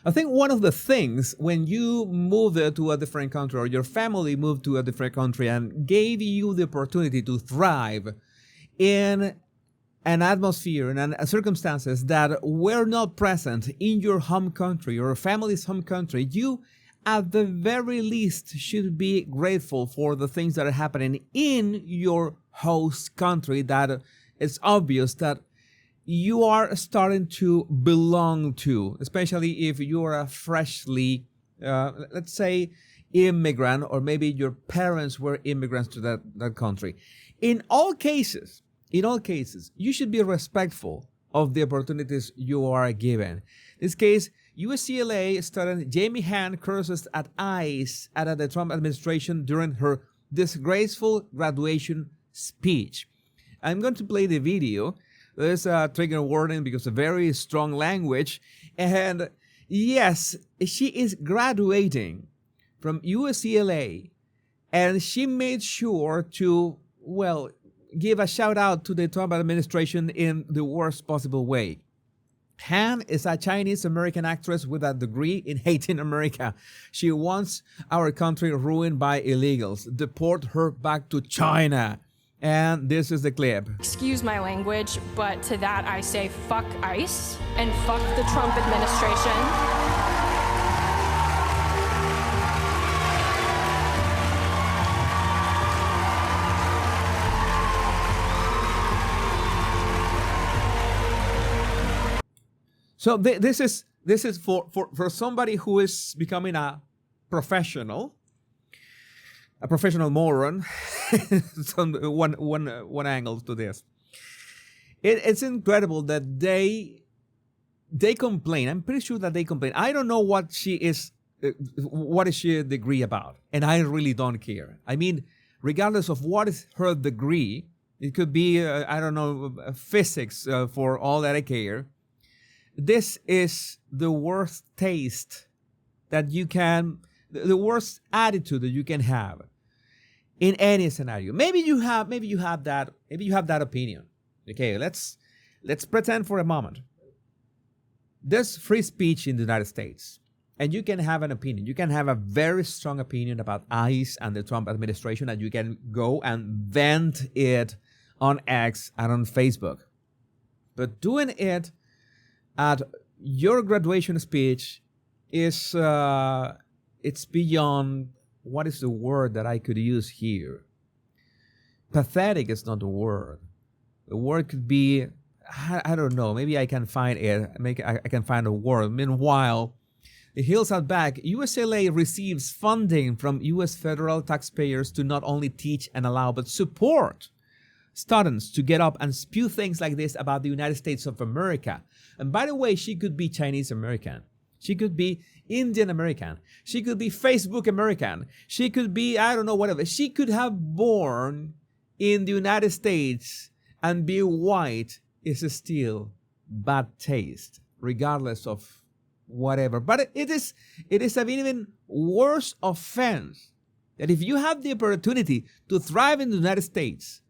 I think one of the things when you move to a different country or your family moved to a different country and gave you the opportunity to thrive in an atmosphere and circumstances that were not present in your home country or family's home country, you at the very least should be grateful for the things that are happening in your host country, that it's obvious that you are starting to belong to, especially if you are a freshly, let's say, immigrant, or maybe your parents were immigrants to that country. In all cases, you should be respectful of the opportunities you are given. In this case, UCLA student Jamie Han curses at ICE at the Trump administration during her disgraceful graduation speech. I'm going to play the video. There's a trigger warning because of very strong language. And yes, she is graduating from UCLA, and she made sure to, well, give a shout out to the Trump administration in the worst possible way. Han is a Chinese American actress with a degree in hating America. She wants our country ruined by illegals. Deport her back to China. And this is the clip. Excuse my language, but to that I say fuck ICE and fuck the Trump administration. So this is for somebody who is becoming a professional moron. one angle to this. It's incredible that they complain. I'm pretty sure that they complain. I don't know what is she a degree about, and I really don't care. I mean, regardless of what is her degree, it could be I don't know, physics for all that I care. This is the worst taste that you can, the worst attitude that you can have in any scenario. Maybe you have that opinion. Okay, let's pretend for a moment. There's free speech in the United States, and you can have an opinion. You can have a very strong opinion about ICE and the Trump administration, and you can go and vent it on X and on Facebook. But doing it at your graduation speech is it's beyond, what is the word that I could use here? Pathetic is not the word. The word could be, I don't know, maybe I can find it. I can find a word. Meanwhile, the hills out back, UCLA receives funding from U.S. federal taxpayers to not only teach and allow, but support students to get up and spew things like this about the United States of America. And by the way, she could be Chinese American. She could be Indian American. She could be Facebook American. She could be, I don't know, whatever. She could have born in the United States and be white. Is still bad taste, regardless of whatever. But it is an even worse offense that if you have the opportunity to thrive in the United States,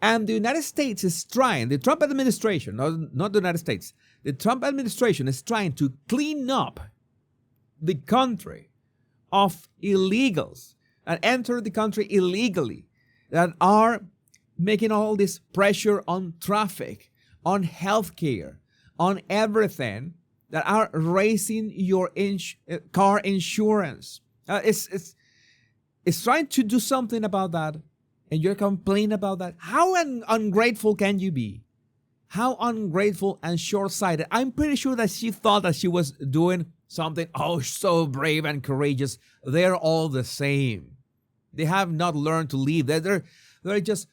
and the United States is trying, the Trump administration, not the United States, the Trump administration is trying to clean up the country of illegals and enter the country illegally, that are making all this pressure on traffic, on healthcare, on everything, that are raising your car insurance. It's trying to do something about that, and you're complaining about that. How ungrateful can you be? How ungrateful and short-sighted. I'm pretty sure that she thought that she was doing something, oh, so brave and courageous. They're all the same. They have not learned to leave. They're just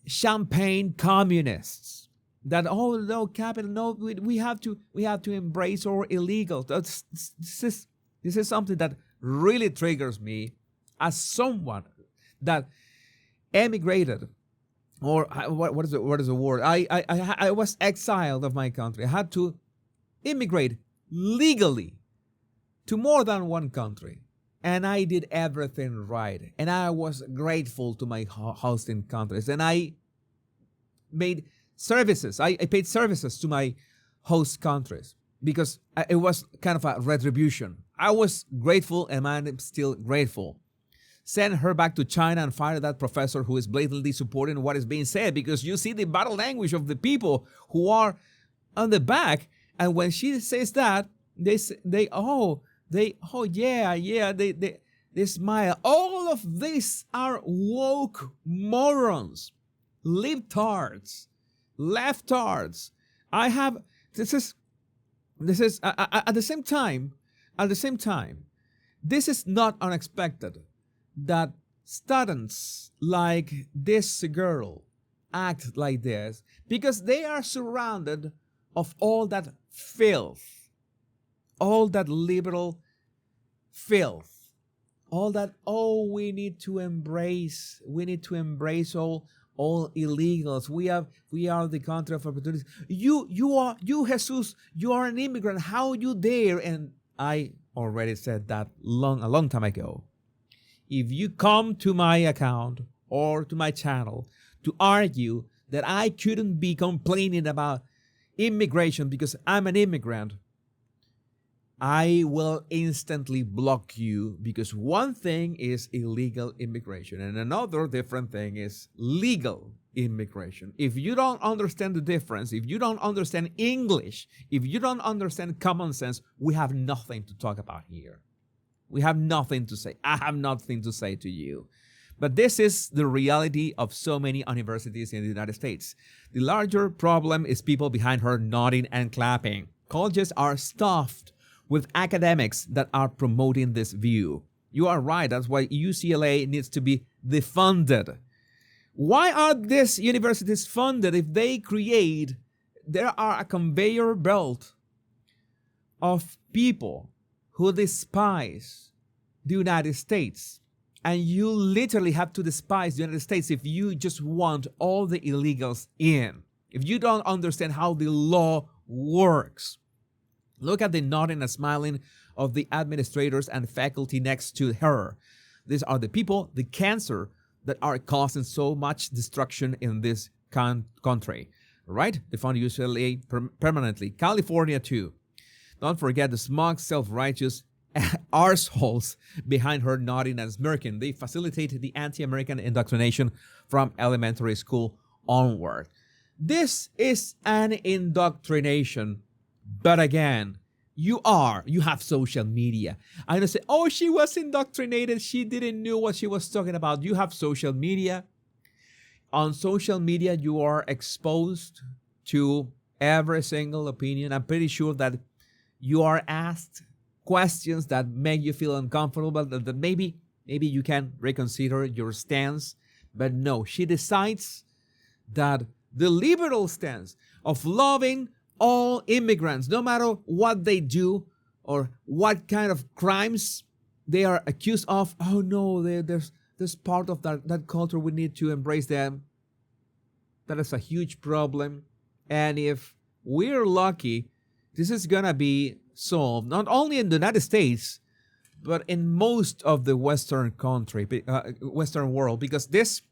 champagne communists. That, oh no, capital, no, we have to embrace our illegals. This is something that really triggers me as someone that emigrated, or what is the word? I was exiled of my country. I had to immigrate legally to more than one country, and I did everything right, and I was grateful to my hosting countries, and I made services. I paid services to my host countries because it was kind of a retribution. I was grateful and I'm still grateful. Send her back to China and fire that professor who is blatantly supporting what is being said, because you see the body language of the people who are on the back. And when she says that, they smile. All of these are woke morons, libtards, leftards. This is at the same time, this is not unexpected that students like this girl act like this, because they are surrounded of all that filth, all that liberal filth, all that, we need to embrace all illegals. We are the country of opportunities. You Jesus, you are an immigrant. How you dare? And I already said that a long time ago. If you come to my account or to my channel to argue that I couldn't be complaining about immigration because I'm an immigrant, I will instantly block you, because one thing is illegal immigration and another different thing is legal immigration. If you don't understand the difference, if you don't understand English, if you don't understand common sense, we have nothing to talk about here. We have nothing to say. I have nothing to say to you. But this is the reality of so many universities in the United States. The larger problem is people behind her nodding and clapping. Colleges are stuffed with academics that are promoting this view. You are right. That's why UCLA needs to be defunded. Why are these universities funded if there are a conveyor belt of people who despise the United States? And you literally have to despise the United States if you just want all the illegals in. If you don't understand how the law works. Look at the nodding and smiling of the administrators and faculty next to her. These are the people, the cancer, that are causing so much destruction in this country. Right? They found UCLA permanently. California too. Don't forget the smug, self-righteous arseholes behind her nodding and smirking. They facilitate the anti-American indoctrination from elementary school onward. This is an indoctrination. But again, you have social media. I don't say, she was indoctrinated. She didn't know what she was talking about. You have social media. On social media, you are exposed to every single opinion. I'm pretty sure that you are asked questions that make you feel uncomfortable, that maybe you can reconsider your stance. But no, she decides that the liberal stance of loving all immigrants, no matter what they do or what kind of crimes they are accused of, there's part of that culture, we need to embrace them. That is a huge problem. And if we're lucky, this is gonna be solved not only in the United States, but in most of the Western world, because this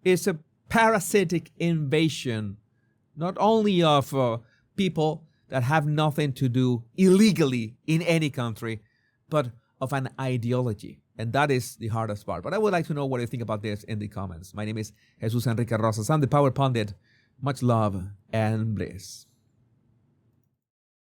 is a parasitic invasion, not only of people that have nothing to do illegally in any country, but of an ideology. And that is the hardest part. But I would like to know what you think about this in the comments. My name is Jesus Enrique Rosas. I'm the Power Pundit. Much love and bliss.